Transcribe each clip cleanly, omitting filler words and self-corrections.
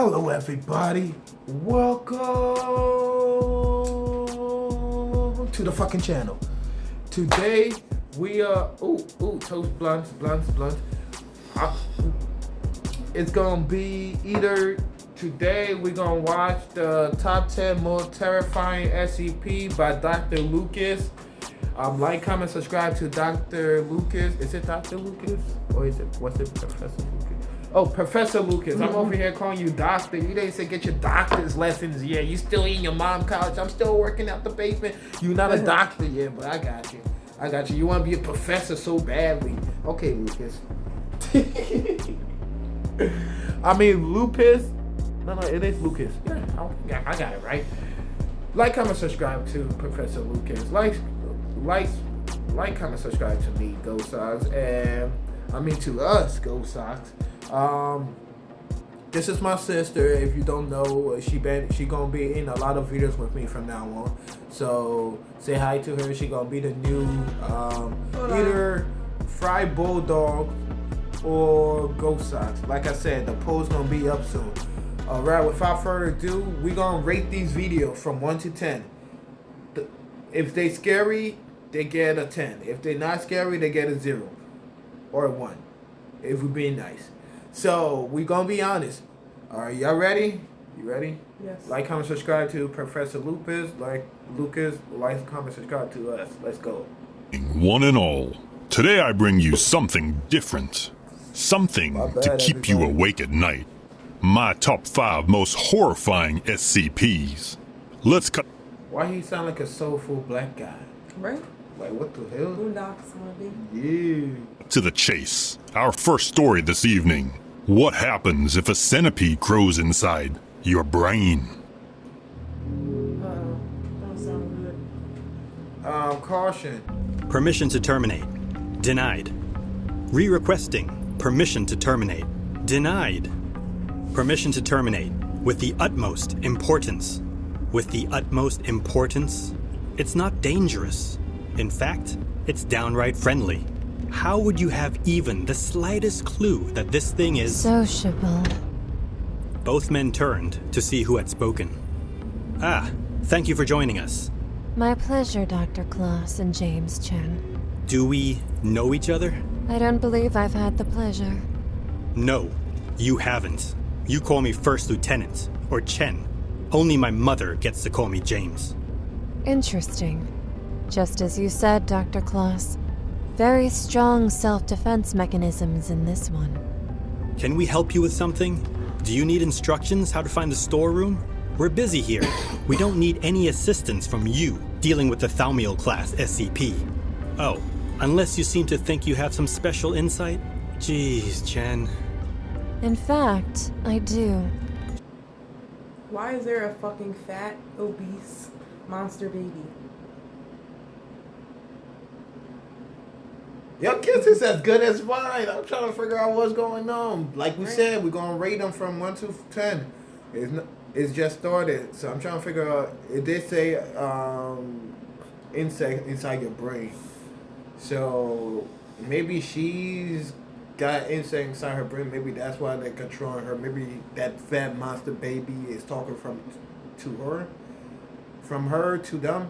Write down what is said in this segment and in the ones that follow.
Hello everybody, welcome to the fucking channel. Today we are, toast blunts. It's gonna be either today we're gonna watch the top 10 most terrifying SCP by Dr. Lucas. Like, comment, subscribe to Dr. Lucas. Is it Dr. Lucas? Or what's it, Professor Lucas? Oh, Professor Lucas. I'm over here calling you doctor. You didn't say get your doctor's lessons yet. You still in your mom's college. I'm still working out the basement. You're not a doctor yet, but I got you. You want to be a professor so badly. Okay, Lucas. I mean, Lupus. No, it is Lucas. Yeah, I got it right. Like, comment, subscribe to Professor Lucas. Like, comment, subscribe to me, Go Sox, and to us, Go Sox. This is my sister. If you don't know, she gonna be in a lot of videos with me from now on. So say hi to her. She gonna be the new either Fry Bulldog or Go Sox. Like I said, the poll's gonna be up soon. Alright, without further ado, we gonna rate these videos from 1 to 10. If they scary, they get a 10. If they're not scary, they get a 0 or a 1. If we're being nice. So we gonna be honest. Alright, y'all ready? You ready? Yes. Like, comment, subscribe to Professor Lupus. Like comment, subscribe to us. Let's go. One and all, today I bring you something different. Something to keep you awake at night. My top 5 most horrifying SCPs. Let's cut. Why he sound like a soulful black guy? Right? Like, what the hell? Boondocks wanna be. Yeah. To the chase. Our first story this evening. What happens if a centipede grows inside your brain? Don't sound good. Caution. Permission to terminate. Denied. Re-requesting. Permission to terminate. Denied. Permission to terminate. With the utmost importance. With the utmost importance? It's not dangerous. In fact, it's downright friendly. How would you have even the slightest clue that this thing is sociable? Both men turned to see who had spoken. Ah, thank you for joining us. My pleasure, Dr. Kloss and James Chen. Do we know each other? I don't believe I've had the pleasure. No, you haven't. You call me First Lieutenant, or Chen. Only my mother gets to call me James. Interesting. Just as you said, Dr. Kloss. Very strong self-defense mechanisms in this one. Can we help you with something? Do you need instructions how to find the storeroom? We're busy here. We don't need any assistance from you dealing with the Thaumiel class SCP. Oh, unless you seem to think you have some special insight? Jeez, Chen. In fact, I do. Why is there a fucking fat, obese monster baby? Your kiss is as good as mine. I'm trying to figure out what's going on. Like we said, we're gonna rate them from 1 to 10. It's just started, so I'm trying to figure out. It did say insect inside your brain, so maybe she's got insect inside her brain. Maybe that's why they're controlling her. Maybe that fat monster baby is talking from her to them.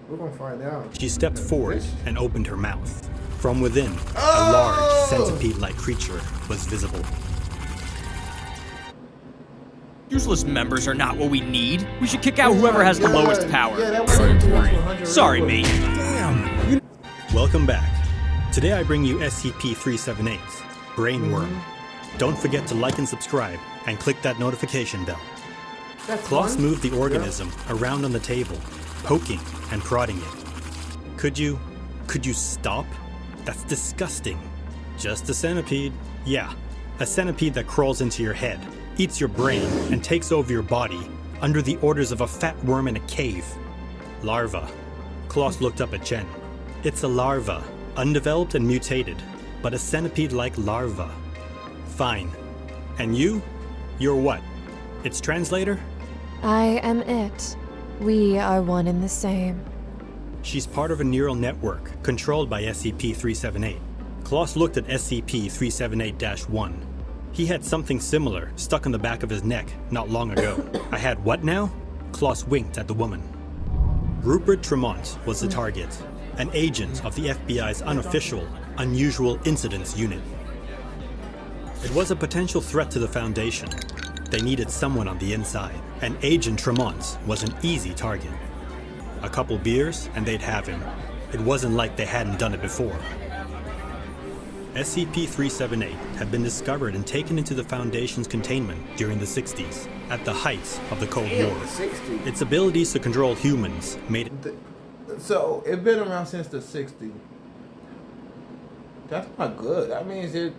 We're gonna find out. She stepped forward and opened her mouth. From within, a large centipede-like creature was visible. Useless members are not what we need. We should kick out whoever has the lowest power. Yeah, that was Sorry, mate. Damn! Welcome back. Today I bring you SCP-378's Brainworm. Don't forget to like and subscribe, and click that notification bell. Kloss moved the organism around on the table, poking and prodding it. Could you stop? That's disgusting. Just a centipede. Yeah, a centipede that crawls into your head, eats your brain, and takes over your body under the orders of a fat worm in a cave. Larva. Kloss looked up at Chen. It's a larva, undeveloped and mutated, but a centipede-like larva. Fine. And you? You're what? Its translator? I am it. We are one and the same. She's part of a neural network controlled by SCP-378. Kloss looked at SCP-378-1. He had something similar stuck on the back of his neck not long ago. I had what now? Klaus winked at the woman. Rupert Tremont was the target, an agent of the FBI's unofficial, unusual incidents unit. It was a potential threat to the Foundation. They needed someone on the inside, and Agent Tremont was an easy target. A couple beers and they'd have him. It wasn't like they hadn't done it before. SCP-378 had been discovered and taken into the Foundation's containment during the 60s, at the height of the Cold War. 60s. Its abilities to control humans made it... So, it's been around since the 60s. That's not good. That means that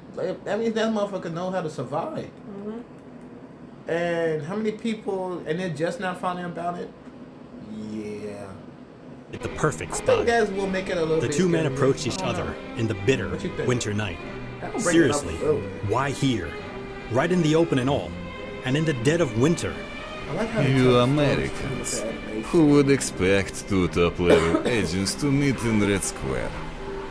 motherfucker know how to survive. Mm-hmm. And how many people, and they're just now finding about it? Yeah. The perfect spot. Guys will make it a little the bit two men scary. approached each other in the bitter winter night. Seriously, why here? Right in the open and all. And in the dead of winter. You Americans. Who would expect two top-level agents to meet in Red Square?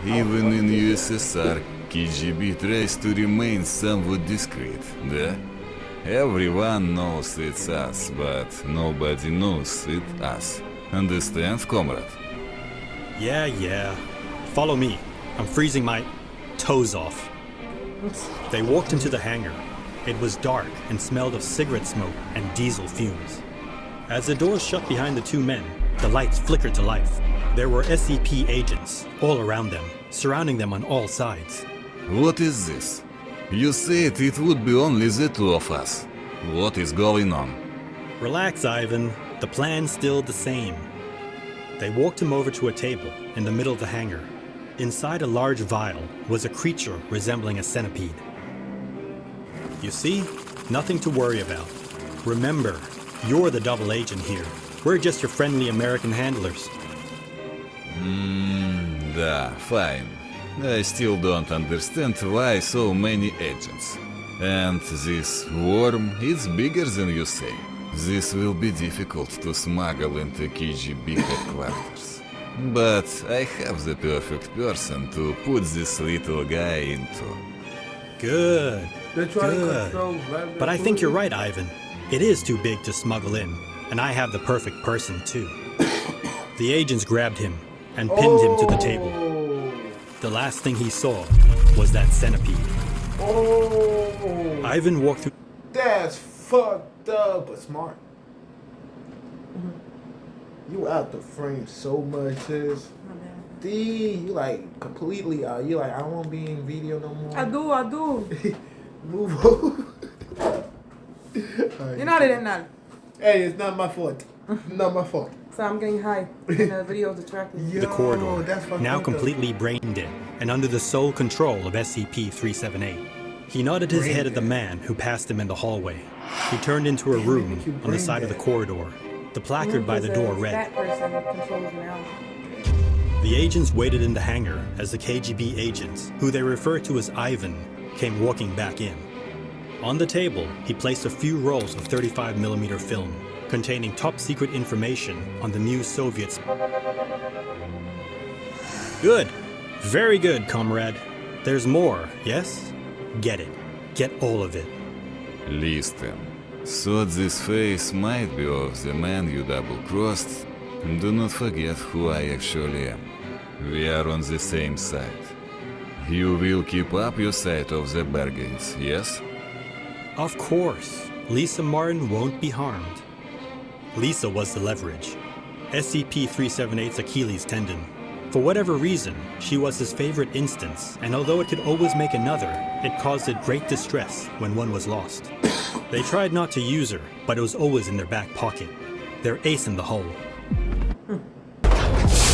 Even in USSR, KGB tries to remain somewhat discreet, да? Everyone knows it's us, but nobody knows it's us. Understand, comrade? Yeah. Follow me. I'm freezing my toes off. They walked into the hangar. It was dark and smelled of cigarette smoke and diesel fumes. As the doors shut behind the two men, the lights flickered to life. There were SCP agents all around them, surrounding them on all sides. What is this? You said it would be only the two of us. What is going on? Relax, Ivan. The plan's still the same. They walked him over to a table in the middle of the hangar. Inside a large vial was a creature resembling a centipede. You see? Nothing to worry about. Remember, you're the double agent here. We're just your friendly American handlers. Da, fine. I still don't understand why so many agents. And this worm is bigger than you say. This will be difficult to smuggle into KGB headquarters. But I have the perfect person to put this little guy into. Good. But I think you're right, Ivan. It is too big to smuggle in, and I have the perfect person too. The agents grabbed him and pinned him to the table. The last thing he saw was that centipede. Ivan walked through... That's fucked up, but smart. You out the frame so much, sis. D, you like completely out. You like, I don't want to be in video no more. I do. Move over. You're not in that. Hey, it's not my fault. Not my fault. So I'm getting high, and the video's distracting. The corridor, now completely brain dead and under the sole control of SCP-378. He nodded his head at the man who passed him in the hallway. He turned into a room on the side of the corridor. The placard by the door read, That person controls reality. The agents waited in the hangar as the KGB agents, who they referred to as Ivan, came walking back in. On the table, he placed a few rolls of 35mm film containing top-secret information on the new Soviets. Good. Very good, comrade. There's more, yes? Get it. Get all of it. Listen. So this face might be of the man you double-crossed. Do not forget who I actually am. We are on the same side. You will keep up your side of the bargains, yes? Of course. Lisa Martin won't be harmed. Lisa was the leverage. SCP-378's Achilles tendon. For whatever reason, she was his favorite instance, and although it could always make another, it caused it great distress when one was lost. They tried not to use her, but it was always in their back pocket. Their ace in the hole.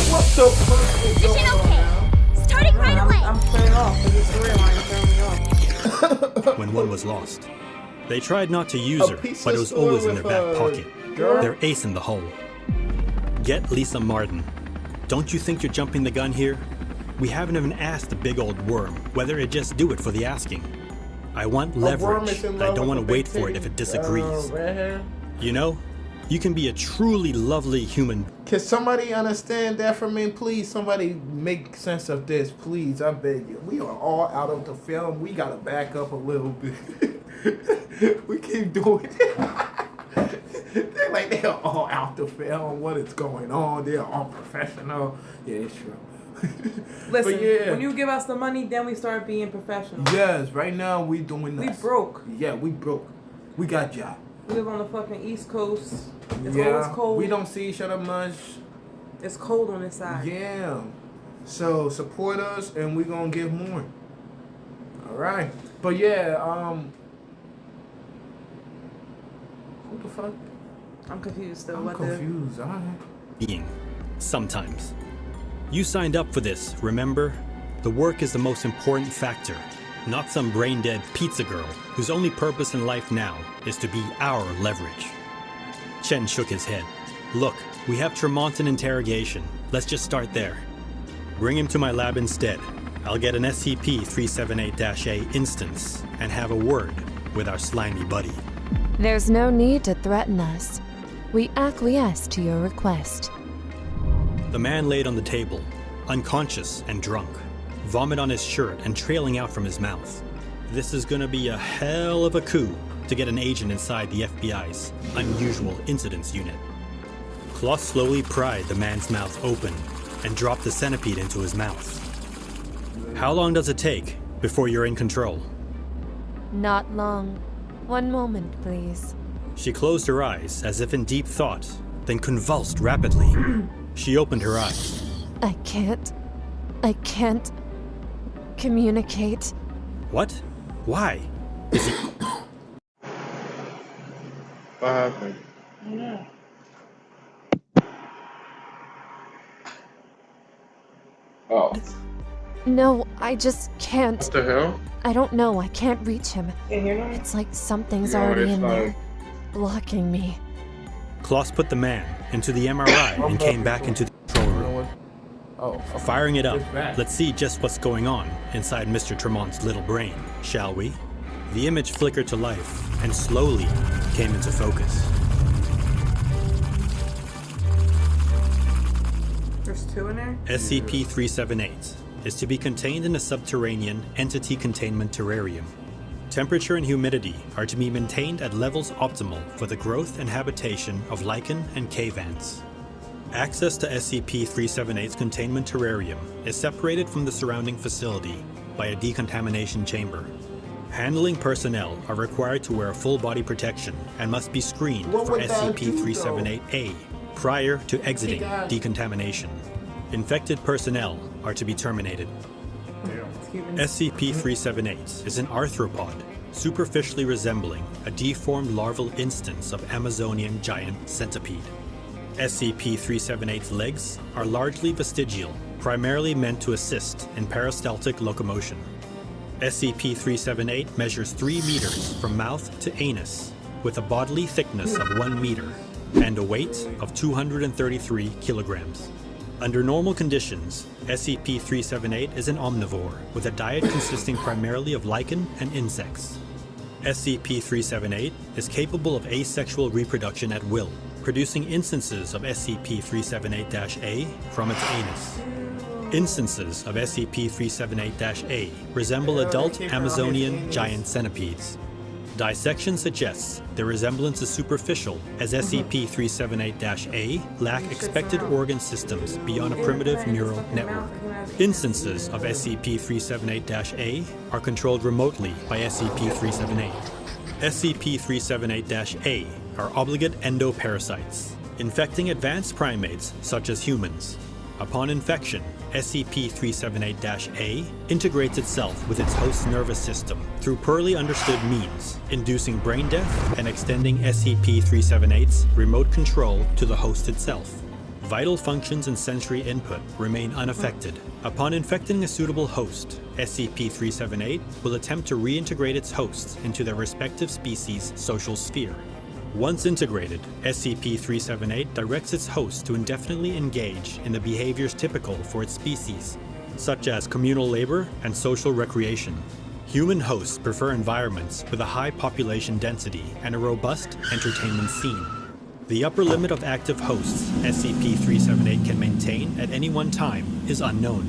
What the fuck is going on now? Starting right away. I'm playing off because the storyline is throwing me off. When one was lost. They tried not to use her, but it was always in their back pocket. Their ace in the hole. Get Lisa Martin. Don't you think you're jumping the gun here? We haven't even asked the big old worm whether it'd just do it for the asking. I want leverage. I don't want to wait for it if it disagrees. You know, you can be a truly lovely human. Can somebody understand that for me? Please, somebody make sense of this, please. I beg you. We are all out of the film. We gotta back up a little bit. We keep doing it. They're like, they're all out to film what is going on. They're all professional. Yeah, it's true. Listen, But yeah. when you give us the money, then we start being professional. Yes, right now we doing this. We broke. Yeah, we broke. We got job. We live on the fucking East Coast. It's Yeah, always cold. we don't see each other much. It's cold on this side. Yeah. So support us and we gonna give more. Alright. But yeah, who the fuck? I'm confused still. I'm What confused. Alright. Being. Sometimes. You signed up for this, remember? The work is the most important factor, not some brain-dead pizza girl whose only purpose in life now is to be our leverage. Chen shook his head. Look, we have Tremont in interrogation. Let's just start there. Bring him to my lab instead. I'll get an SCP-378-A instance and have a word with our slimy buddy. There's no need to threaten us. We acquiesce to your request. The man laid on the table, unconscious and drunk, vomit on his shirt and trailing out from his mouth. This is gonna be a hell of a coup to get an agent inside the FBI's Unusual Incidents Unit. Klaus slowly pried the man's mouth open and dropped the centipede into his mouth. How long does it take before you're in control? Not long. One moment, please. She closed her eyes as if in deep thought, then convulsed rapidly. She opened her eyes. I can't communicate. What? Why? Is he... What happened? Oh. No, I just can't. What the hell? I don't know, I can't reach him. Can you hear me? It's like something's No, already it's in fine. there, blocking me. Klaus put the man into the MRI and came back into the control room. Oh, Firing it up, It's back. let's see just what's going on inside Mr. Tremont's little brain, shall we? The image flickered to life and slowly came into focus. There's two in there? SCP-378 is to be contained in a subterranean entity containment terrarium. Temperature and humidity are to be maintained at levels optimal for the growth and habitation of lichen and cave ants. Access to SCP-378's containment terrarium is separated from the surrounding facility by a decontamination chamber. Handling personnel are required to wear full body protection and must be screened What for would that do, SCP-378-A prior to exiting God. decontamination. Infected personnel are to be terminated. SCP-378 is an arthropod, superficially resembling a deformed larval instance of Amazonian giant centipede. SCP-378's legs are largely vestigial, primarily meant to assist in peristaltic locomotion. SCP-378 measures 3 meters from mouth to anus, with a bodily thickness of 1 meter and a weight of 233 kilograms. Under normal conditions, SCP-378 is an omnivore with a diet consisting primarily of lichen and insects. SCP-378 is capable of asexual reproduction at will, producing instances of SCP-378-A from its anus. Instances of SCP-378-A resemble adult Amazonian giant centipedes. Dissection suggests their resemblance is superficial, as SCP-378-A lack expected organ systems beyond a primitive neural network. Instances of SCP-378-A are controlled remotely by SCP-378. SCP-378-A are obligate endoparasites, infecting advanced primates such as humans. Upon infection, SCP-378-A integrates itself with its host's nervous system through poorly understood means, inducing brain death and extending SCP-378's remote control to the host itself. Vital functions and sensory input remain unaffected. Upon infecting a suitable host, SCP-378 will attempt to reintegrate its hosts into their respective species' social sphere. Once integrated, SCP-378 directs its host to indefinitely engage in the behaviors typical for its species, such as communal labor and social recreation. Human hosts prefer environments with a high population density and a robust entertainment scene. The upper limit of active hosts SCP-378 can maintain at any one time is unknown.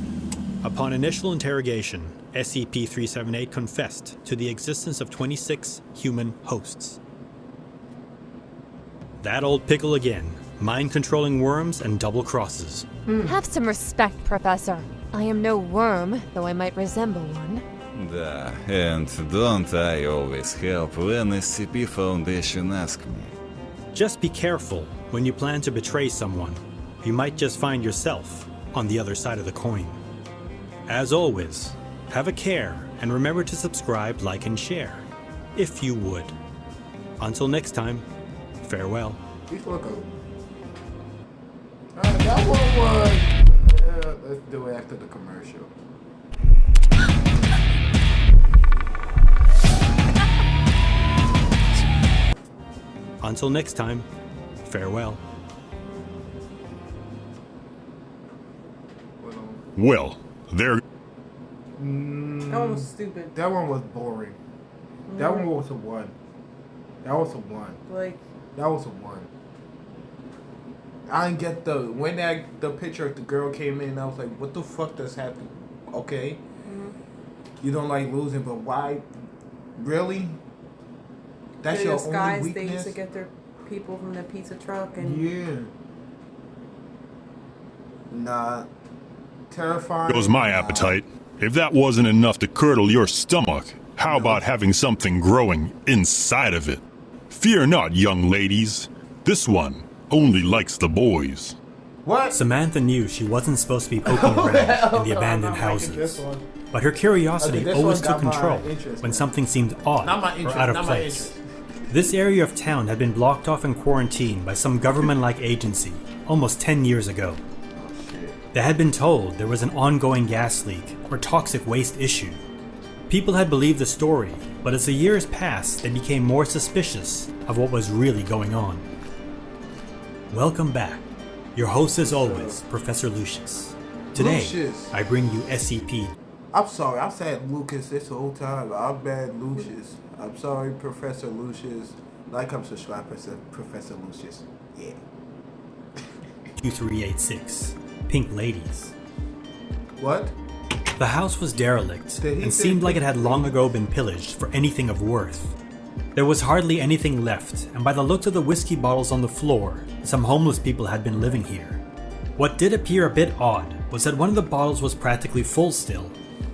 Upon initial interrogation, SCP-378 confessed to the existence of 26 human hosts. That old pickle again, mind-controlling worms and double crosses. Have some respect, Professor. I am no worm, though I might resemble one. Да, and don't I always help when SCP Foundation asks me? Just be careful when you plan to betray someone. You might just find yourself on the other side of the coin. As always, have a care and remember to subscribe, like, and share, if you would. Until next time, farewell. He's welcome. That one was... let's do it after the commercial. Until next time, farewell. Well, there. That one was stupid. That one was boring. That one was a 1. That was a 1. Like, that was a 1. I didn't get when the picture of the girl came in, I was like, what the fuck does happen? Okay. You don't like losing, but why? Really? That's your only weakness? Things to get their people from the pizza truck and... Yeah. Nah. Terrifying. Goes my appetite. If that wasn't enough to curdle your stomach, how about having something growing inside of it? Fear not, young ladies. This one only likes the boys. What? Samantha knew she wasn't supposed to be poking around in the abandoned houses. But her curiosity always took control when something seemed odd or out of place. This area of town had been blocked off and quarantined by some government-like agency almost 10 years ago. They had been told there was an ongoing gas leak or toxic waste issue. People had believed the story, but as the years passed, they became more suspicious of what was really going on. Welcome back. Your host as always, Professor Lucius. Today, I bring you SCP. I'm sorry, I said Lucas this whole time. I'm bad Lucius. I'm sorry, Professor Lucius. Like, I'm subscribed to Professor Lucius. Yeah. 2386. Pink Ladies. What? The house was derelict and seemed like it had long ago been pillaged for anything of worth. There was hardly anything left, and by the looks of the whiskey bottles on the floor, some homeless people had been living here. What did appear a bit odd was that one of the bottles was practically full still.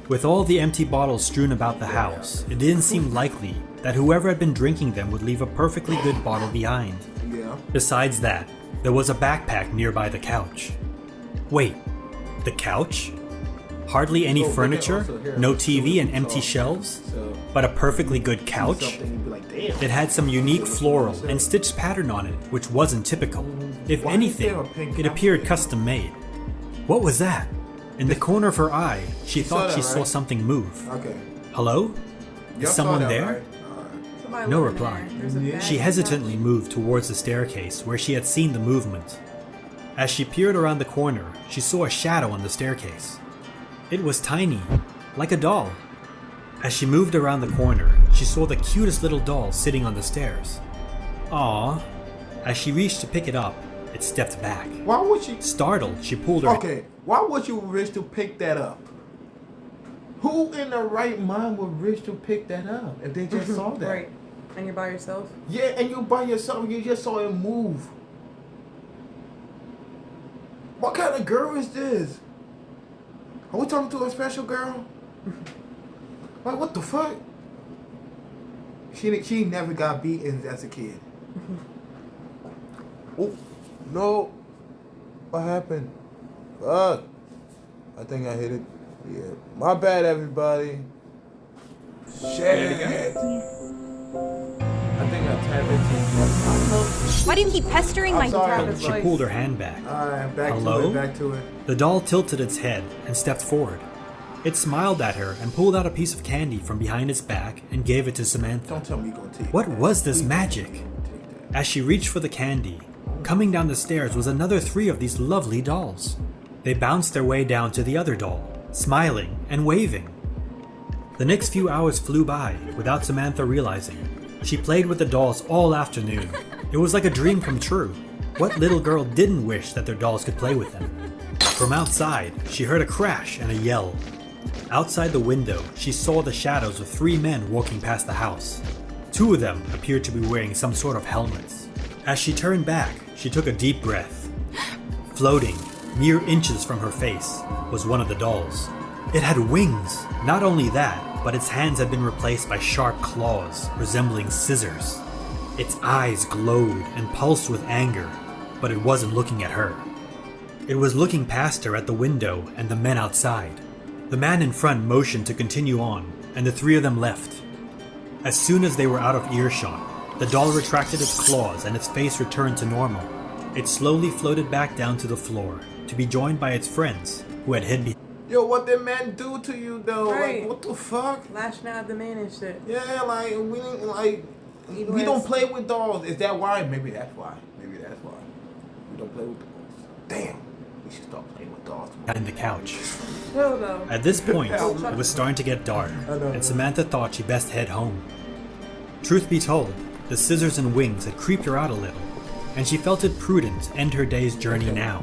With all the empty bottles strewn about the house, it didn't seem likely that whoever had been drinking them would leave a perfectly good bottle behind. Yeah. Besides that, there was a backpack nearby the couch. Wait, the couch? Hardly any furniture, no TV and empty shelves, but a perfectly good couch? It had some unique floral and stitched pattern on it, which wasn't typical. If anything, it appeared custom made. What was that? In the corner of her eye, she thought she saw something move. Okay. Hello? Is someone there? No reply. She hesitantly moved towards the staircase where she had seen the movement. As she peered around the corner, she saw a shadow on the staircase. It was tiny, like a doll. As she moved around the corner, she saw the cutest little doll sitting on the stairs. Aww. As she reached to pick it up, it stepped back. Why would she? Startled, she pulled her... Okay, why would you reach to pick that up? Who in their right mind would reach to pick that up if they just saw that? Right. And you're by yourself? Yeah, and you're by yourself, you just saw it move. What kind of girl is this? Are we talking to a special girl? Like, what the fuck? She never got beaten as a kid. Oh, no. What happened? Fuck. I think I hit it. Yeah. My bad, everybody. Shit. I think I tapped it. Why do you keep pestering my sorry. She pulled her hand back. Alright, back Hello? to it, back to it. The doll tilted its head and stepped forward. It smiled at her and pulled out a piece of candy from behind its back and gave it to Samantha. Don't tell me you're gonna take What that. was this magic? As she reached for the candy, coming down the stairs was another 3 of these lovely dolls. They bounced their way down to the other doll, smiling and waving. The next few hours flew by without Samantha realizing. She played with the dolls all afternoon. It was like a dream come true. What little girl didn't wish that their dolls could play with them? From outside, she heard a crash and a yell. Outside the window, she saw the shadows of 3 men walking past the house. 2 of them appeared to be wearing some sort of helmets. As she turned back, she took a deep breath. Floating, mere inches from her face, was one of the dolls. It had wings. Not only that, but its hands had been replaced by sharp claws, resembling scissors. Its eyes glowed and pulsed with anger, but it wasn't looking at her. It was looking past her at the window and the men outside. The man in front motioned to continue on, and the 3 of them left. As soon as they were out of earshot, the doll retracted its claws and its face returned to normal. It slowly floated back down to the floor, to be joined by its friends, who had hid behind. Yo, what did man do to you though? Right. Like, what the fuck? Lashing out at the man and shit. Yeah, like we don't play with dolls. Is that why? Maybe that's why. Maybe that's why. We don't play with dolls. Damn. We should start playing with dolls. the couch. Hell no. At this point, it was starting to get dark, and Samantha thought she best head home. Truth be told, the scissors and wings had creeped her out a little, and she felt it prudent to end her day's journey now.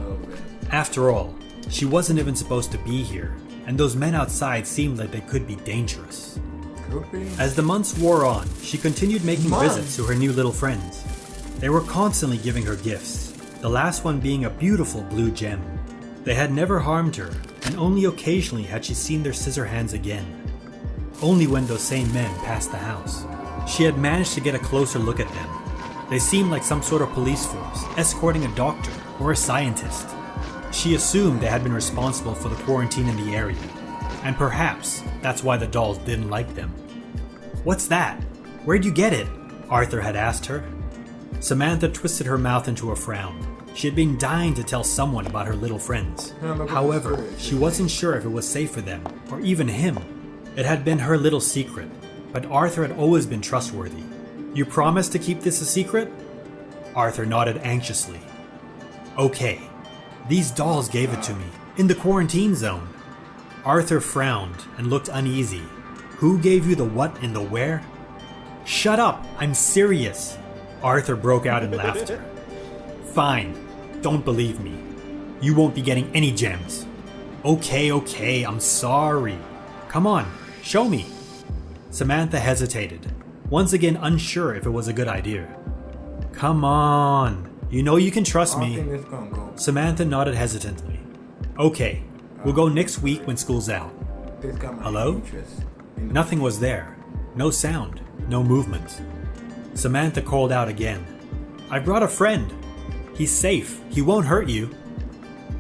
After all, she wasn't even supposed to be here, and those men outside seemed like they could be dangerous. As the months wore on, she continued making visits to her new little friends. They were constantly giving her gifts, the last one being a beautiful blue gem. They had never harmed her, and only occasionally had she seen their scissor hands again. Only when those same men passed the house. She had managed to get a closer look at them. They seemed like some sort of police force, escorting a doctor or a scientist. She assumed they had been responsible for the quarantine in the area, and perhaps that's why the dolls didn't like them. "What's that? Where'd you get it?" Arthur had asked her. Samantha twisted her mouth into a frown. She had been dying to tell someone about her little friends. However, she wasn't sure if it was safe for them, or even him. It had been her little secret, but Arthur had always been trustworthy. "You promise to keep this a secret?" Arthur nodded anxiously. "Okay. These dolls gave it to me, in the quarantine zone." Arthur frowned and looked uneasy. "Who gave you the what and the where?" "Shut up, I'm serious." Arthur broke out in laughter. "Fine, don't believe me. You won't be getting any gems." Okay, I'm sorry. Come on, show me." Samantha hesitated, once again unsure if it was a good idea. "Come on, you know you can trust me." Samantha nodded hesitantly. "Okay, we'll go next week when school's out." Hello? Nothing was there. No sound, no movement. Samantha called out again. "I brought a friend. He's safe. He won't hurt you."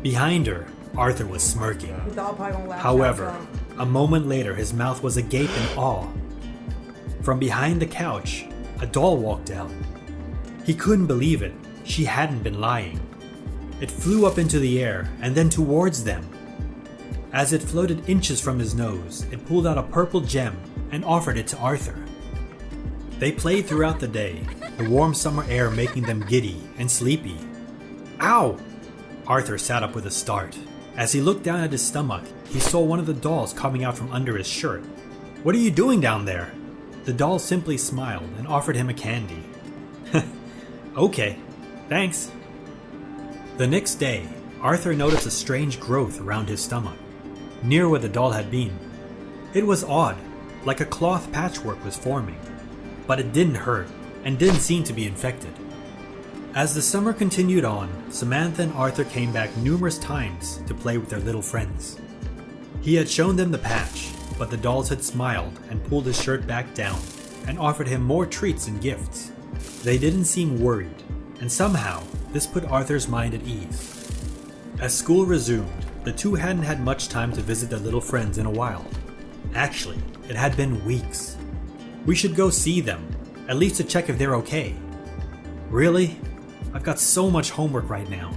Behind her, Arthur was smirking. However, a moment later his mouth was agape in awe. From behind the couch, a doll walked out. He couldn't believe it. She hadn't been lying. It flew up into the air and then towards them. As it floated inches from his nose, it pulled out a purple gem and offered it to Arthur. They played throughout the day, the warm summer air making them giddy and sleepy. "Ow!" Arthur sat up with a start. As he looked down at his stomach, he saw one of the dolls coming out from under his shirt. "What are you doing down there?" The doll simply smiled and offered him a candy. "Okay, thanks." The next day, Arthur noticed a strange growth around his stomach, near where the doll had been. It was odd, like a cloth patchwork was forming, but it didn't hurt and didn't seem to be infected. As the summer continued on, Samantha and Arthur came back numerous times to play with their little friends. He had shown them the patch, but the dolls had smiled and pulled his shirt back down and offered him more treats and gifts. They didn't seem worried, and somehow this put Arthur's mind at ease. As school resumed, the two hadn't had much time to visit their little friends in a while. Actually, it had been weeks. "We should go see them, at least to check if they're okay." "Really? I've got so much homework right now."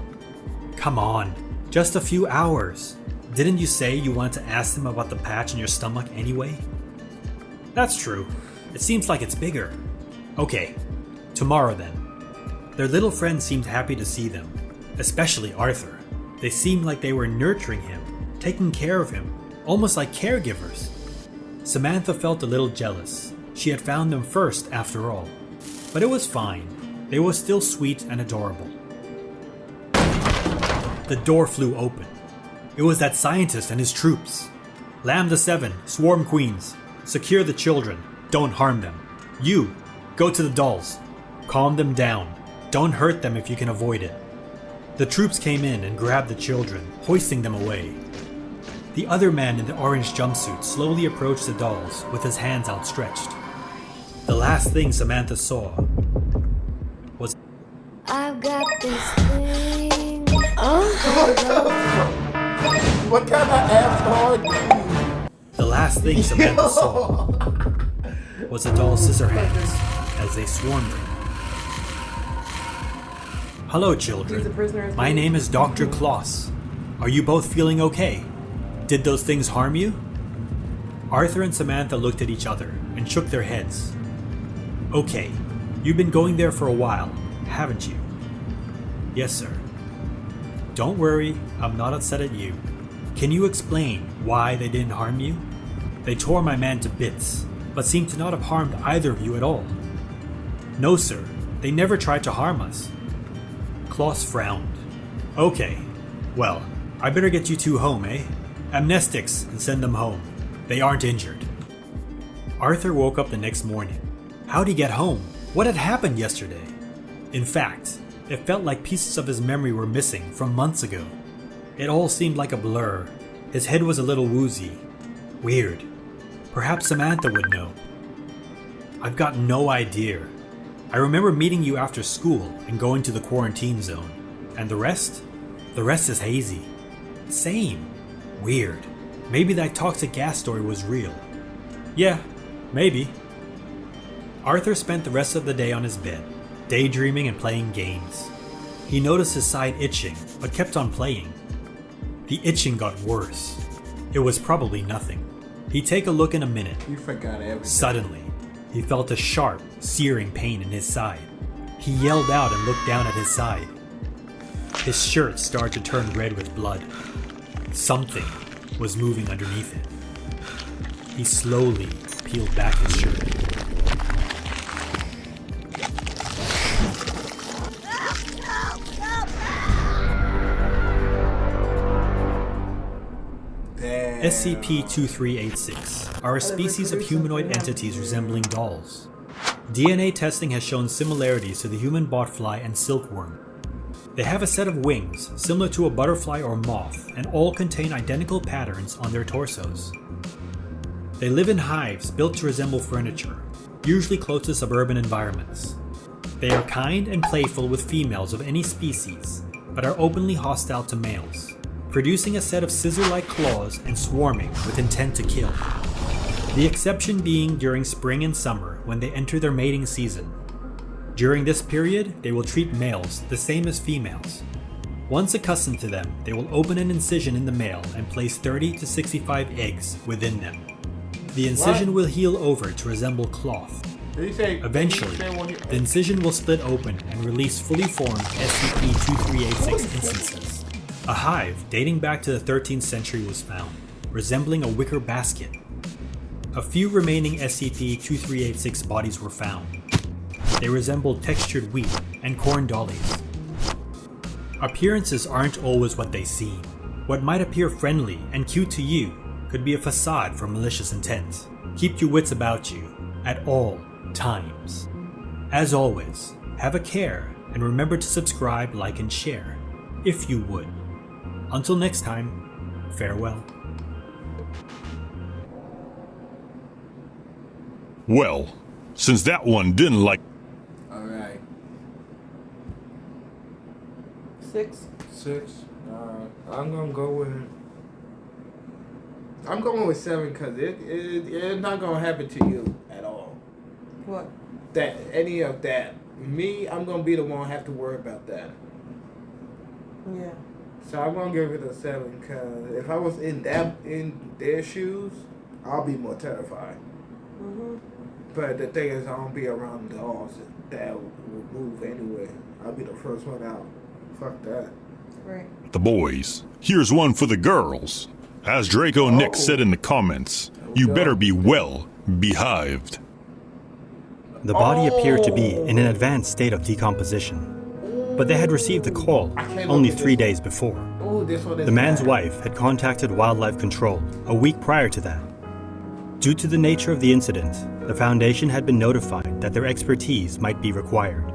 "Come on, just a few hours. Didn't you say you wanted to ask them about the patch in your stomach anyway?" "That's true. It seems like it's bigger." "Okay, tomorrow then." Their little friend seemed happy to see them, especially Arthur. They seemed like they were nurturing him, taking care of him, almost like caregivers. Samantha felt a little jealous. She had found them first after all. But it was fine. They were still sweet and adorable. The door flew open. It was that scientist and his troops. Lamb the 7, swarm queens. Secure the children. Don't harm them. You, go to the dolls. Calm them down. Don't hurt them if you can avoid it. The troops came in and grabbed the children, hoisting them away. The other man in the orange jumpsuit slowly approached the dolls with his hands outstretched. The last thing Samantha saw was I've got this thing. What kind of asshole are you? the last thing Samantha saw was the doll's scissor hands as they swarmed her. Hello, children. My name is Dr. Kloss. Are you both feeling okay? Did those things harm you? Arthur and Samantha looked at each other and shook their heads. Okay, you've been going there for a while, haven't you? Yes, sir. Don't worry, I'm not upset at you. Can you explain why they didn't harm you? They tore my man to bits, but seem to not have harmed either of you at all. No, sir, they never tried to harm us. Kloss frowned. Okay, well, I better get you two home, eh? Amnestics and send them home. They aren't injured. Arthur woke up the next morning. How'd he get home? What had happened yesterday? In fact, it felt like pieces of his memory were missing from months ago. It all seemed like a blur. His head was a little woozy. Weird. Perhaps Samantha would know. I've got no idea. I remember meeting you after school and going to the quarantine zone. And the rest? The rest is hazy. Same. Weird. Maybe that toxic gas story was real. Yeah, maybe. Arthur spent the rest of the day on his bed, daydreaming and playing games. He noticed his side itching, but kept on playing. The itching got worse. It was probably nothing. He'd take a look in a minute. You forgot everything. Suddenly, he felt a sharp, searing pain in his side. He yelled out and looked down at his side. His shirt started to turn red with blood. Something was moving underneath it. He slowly peeled back his shirt. SCP-2386 are a species of humanoid entities resembling dolls. DNA testing has shown similarities to the human botfly and silkworm. They have a set of wings similar to a butterfly or moth and all contain identical patterns on their torsos. They live in hives built to resemble furniture, usually close to suburban environments. They are kind and playful with females of any species, but are openly hostile to males, producing a set of scissor-like claws and swarming with intent to kill. The exception being during spring and summer when they enter their mating season. During this period, they will treat males the same as females. Once accustomed to them, they will open an incision in the male and place 30 to 65 eggs within them. The incision will heal over to resemble cloth. Eventually, the incision will split open and release fully formed SCP-2386 instances. A hive dating back to the 13th century was found, resembling a wicker basket. A few remaining SCP-2386 bodies were found. They resembled textured wheat and corn dollies. Appearances aren't always what they seem. What might appear friendly and cute to you could be a facade for malicious intent. Keep your wits about you at all times. As always, have a care and remember to subscribe, like, and share, if you would. Until next time, farewell. Well, since that one didn't like... Alright. 6. 6. I'm gonna go with... I'm going with 7 because it's not gonna happen to you at all. What? That any of that. Me, I'm gonna be the one have to worry about that. Yeah. So I'm gonna give it a 7 because if I was in their shoes, I'll be more terrified. Mhm. But the thing is, I don't be around dolls that will move anyway. I'll be the first one out. Fuck that. Right. The boys. Here's one for the girls. As Draco Nick said in the comments, you better be well behaved. The body appeared to be in an advanced state of decomposition, but they had received the call only 3 days before. Ooh, this one is The man's bad. wife had contacted Wildlife Control a week prior to that. Due to the nature of the incident, the Foundation had been notified that their expertise might be required.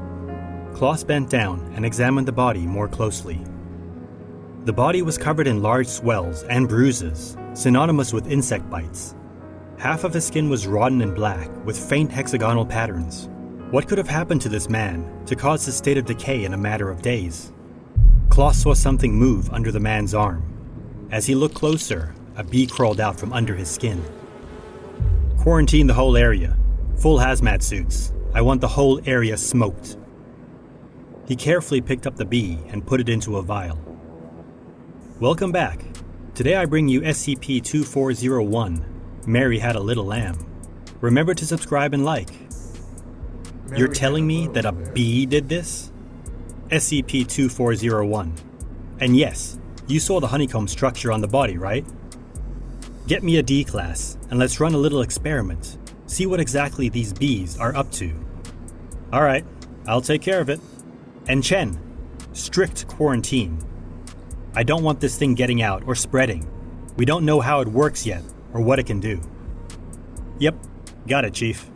Klaus bent down and examined the body more closely. The body was covered in large swells and bruises, synonymous with insect bites. Half of his skin was rotten and black, with faint hexagonal patterns. What could have happened to this man to cause this state of decay in a matter of days? Klaus saw something move under the man's arm. As he looked closer, a bee crawled out from under his skin. Quarantine the whole area. Full hazmat suits. I want the whole area smoked. He carefully picked up the bee and put it into a vial. Welcome back. Today I bring you SCP-2401. Mary Had a Little Lamb. Remember to subscribe and like. You're telling me that a bee did this? SCP-2401. And yes, you saw the honeycomb structure on the body, right? Get me a D-class, and let's run a little experiment. See what exactly these bees are up to. Alright, I'll take care of it. And Chen, strict quarantine. I don't want this thing getting out or spreading. We don't know how it works yet, or what it can do. Yep, got it, Chief.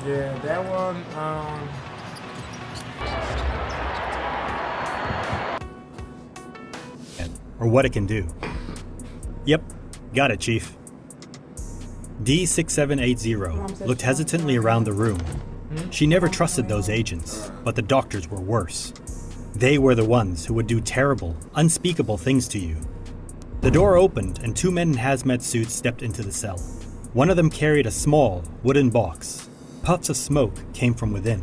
Yeah, that one, Or what it can do. Yep, got it, Chief. D6780 looked hesitantly around the room. She never trusted those agents, but the doctors were worse. They were the ones who would do terrible, unspeakable things to you. The door opened and two men in hazmat suits stepped into the cell. One of them carried a small, wooden box. Puffs of smoke came from within.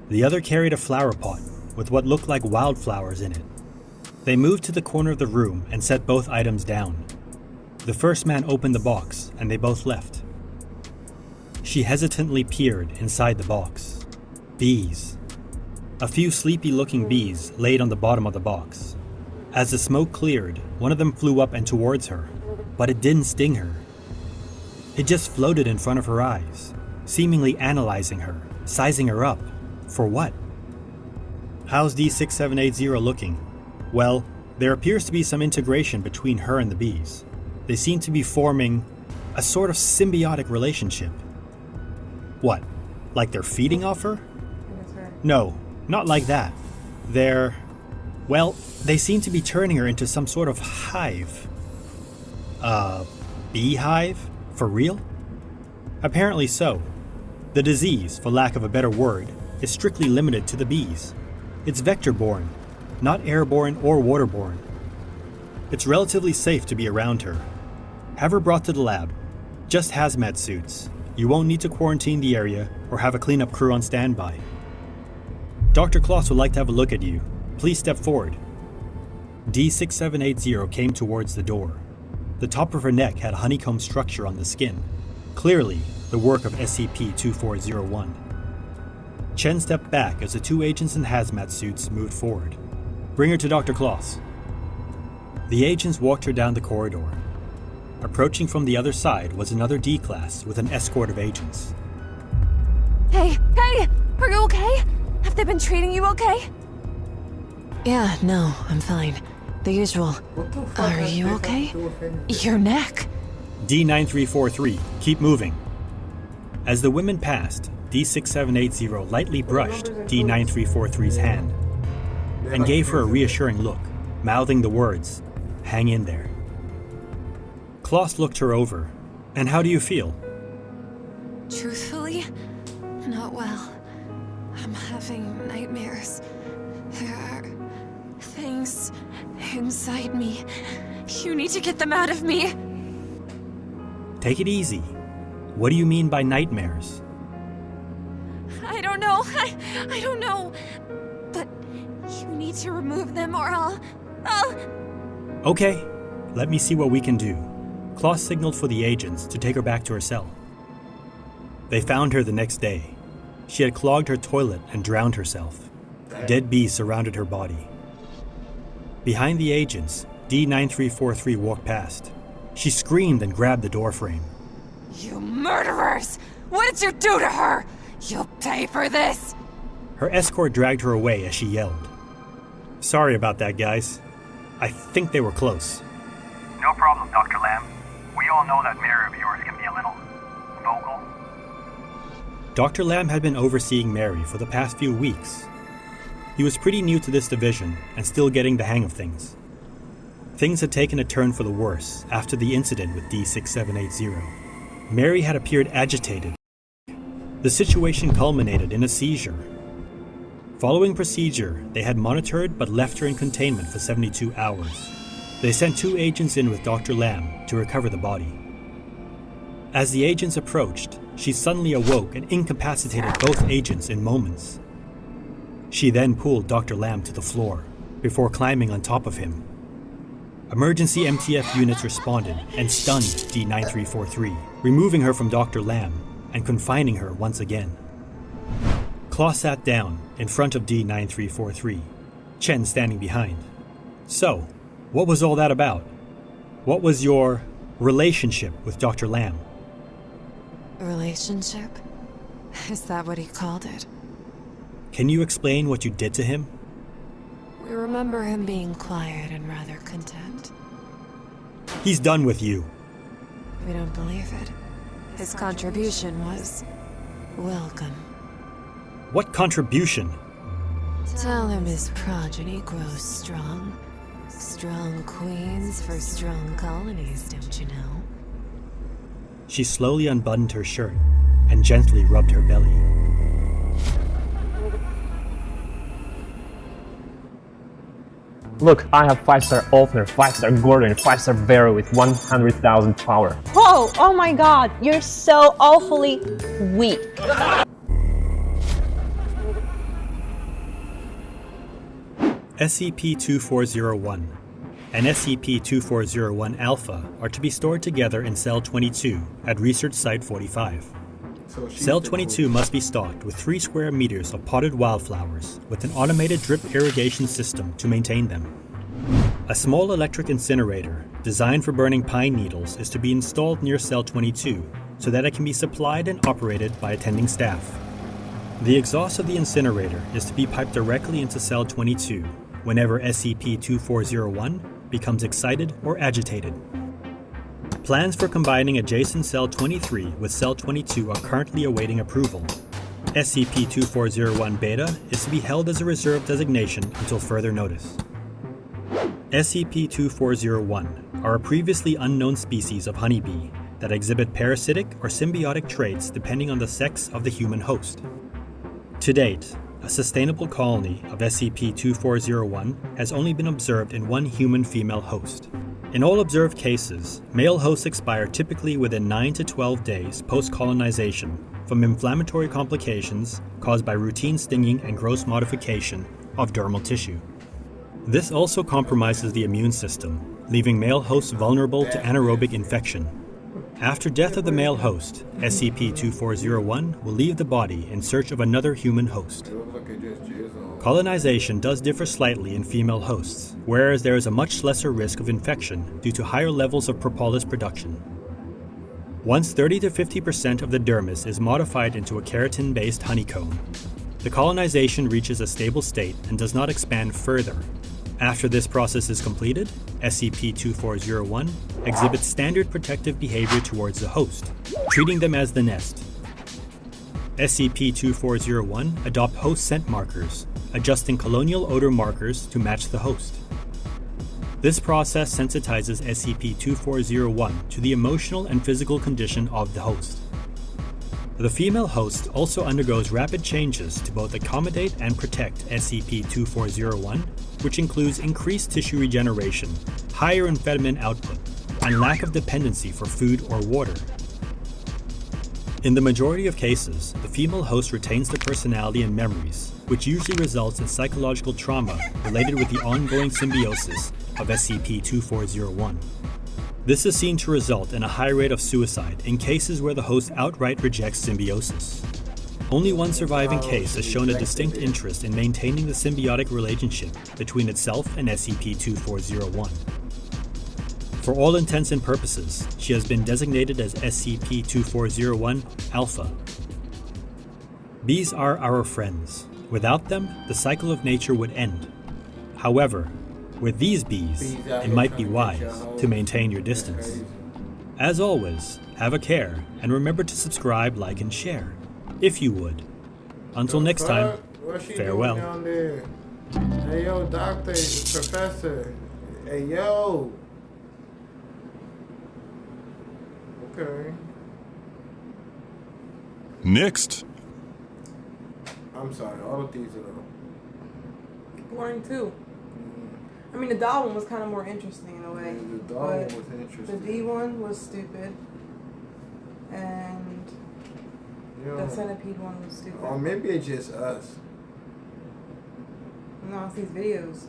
The other carried a flower pot with what looked like wildflowers in it. They moved to the corner of the room and set both items down. The first man opened the box and they both left. She hesitantly peered inside the box. Bees. A few sleepy-looking bees laid on the bottom of the box. As the smoke cleared, one of them flew up and towards her, but it didn't sting her. It just floated in front of her eyes, seemingly analyzing her, sizing her up. For what? How's D6780 looking? Well, there appears to be some integration between her and the bees. They seem to be forming a sort of symbiotic relationship. What? Like they're feeding off her? No, not like that. They seem to be turning her into some sort of hive. Beehive? For real? Apparently so. The disease, for lack of a better word, is strictly limited to the bees. It's vector-borne, not airborne or waterborne. It's relatively safe to be around her. Have her brought to the lab. Just hazmat suits. You won't need to quarantine the area or have a cleanup crew on standby. Dr. Klaus would like to have a look at you. Please step forward. D6780 came towards the door. The top of her neck had a honeycomb structure on the skin. Clearly, the work of SCP-2401. Chen stepped back as the two agents in hazmat suits moved forward. Bring her to Dr. Klaus. The agents walked her down the corridor. Approaching from the other side was another D-class with an escort of agents. Hey! Are you okay? Have they been treating you okay? Yeah, no, I'm fine. The usual. what the fuck Are has you this okay? have to do with anything? Your neck. D9343, keep moving. As the women passed, D6780 lightly brushed D9343's hand and gave her a reassuring look, mouthing the words, "Hang in there." Klaus looked her over. And how do you feel? Truthfully, not well. I'm having nightmares. There are things inside me. You need to get them out of me. Take it easy. What do you mean by nightmares? I don't know. I don't know. But you need to remove them or I'll... Okay, let me see what we can do. Klaus signaled for the agents to take her back to her cell. They found her the next day. She had clogged her toilet and drowned herself. Dead bees surrounded her body. Behind the agents, D9343 walked past. She screamed and grabbed the doorframe. You murderers! What did you do to her? You'll pay for this! Her escort dragged her away as she yelled. Sorry about that, guys. I think they were close. No problem, Dr. Lamb. We all know that Mary of yours can be a little vocal. Dr. Lamb had been overseeing Mary for the past few weeks. He was pretty new to this division and still getting the hang of things. Things had taken a turn for the worse after the incident with D6780. Mary had appeared agitated. The situation culminated in a seizure. Following procedure, they had monitored but left her in containment for 72 hours. They sent 2 agents in with Dr. Lamb to recover the body. As the agents approached, she suddenly awoke and incapacitated both agents in moments. She then pulled Dr. Lamb to the floor before climbing on top of him. Emergency MTF units responded and stunned D9343, removing her from Dr. Lamb and confining her once again. Claw sat down in front of D9343, Chen standing behind. So, what was all that about? What was your relationship with Dr. Lamb? Relationship? Is that what he called it? Can you explain what you did to him? We remember him being quiet and rather content. He's done with you. We don't believe it. His contribution was welcome. What contribution? Tell him his progeny grows strong. Strong queens for strong colonies, don't you know? She slowly unbuttoned her shirt and gently rubbed her belly. Look, I have 5-star Ulfner, 5-star Gordon, 5-star Barrow with 100,000 power. Oh my god, you're so awfully weak. SCP-2401 and SCP-2401 Alpha are to be stored together in Cell 22 at Research Site 45. Cell 22 must be stocked with 3 square meters of potted wildflowers with an automated drip irrigation system to maintain them. A small electric incinerator designed for burning pine needles is to be installed near Cell 22 so that it can be supplied and operated by attending staff. The exhaust of the incinerator is to be piped directly into Cell 22 whenever SCP-2401 becomes excited or agitated. Plans for combining adjacent Cell 23 with Cell 22 are currently awaiting approval. SCP-2401 Beta is to be held as a reserve designation until further notice. SCP-2401 are a previously unknown species of honeybee that exhibit parasitic or symbiotic traits depending on the sex of the human host. To date, a sustainable colony of SCP-2401 has only been observed in 1 human female host. In all observed cases, male hosts expire typically within 9 to 12 days post-colonization from inflammatory complications caused by routine stinging and gross modification of dermal tissue. This also compromises the immune system, leaving male hosts vulnerable to anaerobic infection. After death of the male host, SCP-2401 will leave the body in search of another human host. Colonization does differ slightly in female hosts, whereas there is a much lesser risk of infection due to higher levels of propolis production. Once 30 to 50% of the dermis is modified into a keratin-based honeycomb, the colonization reaches a stable state and does not expand further. After this process is completed, SCP-2401 exhibits standard protective behavior towards the host, treating them as the nest. SCP-2401 adopt host scent markers, adjusting colonial odor markers to match the host. This process sensitizes SCP-2401 to the emotional and physical condition of the host. The female host also undergoes rapid changes to both accommodate and protect SCP-2401, which includes increased tissue regeneration, higher amphetamine output, and lack of dependency for food or water. In the majority of cases, the female host retains the personality and memories, which usually results in psychological trauma related with the ongoing symbiosis of SCP-2401. This is seen to result in a high rate of suicide in cases where the host outright rejects symbiosis. Only one surviving case has shown a distinct interest in maintaining the symbiotic relationship between itself and SCP-2401. For all intents and purposes, she has been designated as SCP-2401 Alpha. Bees are our friends, Without them, the cycle of nature would end. However, with these bees, it might be wise to maintain your distance. As always, have a care, and remember to subscribe, like, and share, if you would. Until next time, farewell. Hey yo, doctor, professor. Hey yo. Okay. Next. I'm sorry, all of these are boring too. I mean, the doll one was kind of more interesting in a way. Yeah, the doll one was interesting. The D one was stupid. And the centipede one was stupid. Or maybe it's just us. No, it's these videos.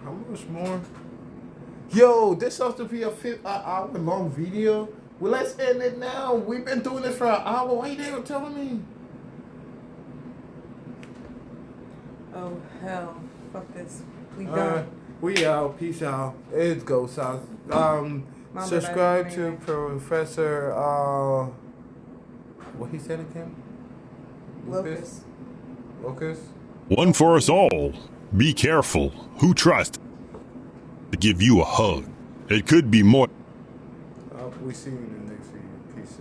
How much more? Yo, this supposed to be a hour long video. Well, let's end it now. We've been doing this for an hour. Why you never telling me? Oh, hell. Fuck this. We done. We out. Peace out. It's Go South. Subscribe to Professor, what he said again? Locust. Locust? One for us all. Be careful. Who tries to give you a hug? It could be more. We see you in the next video. Peace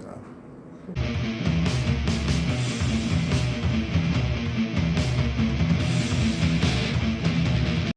out.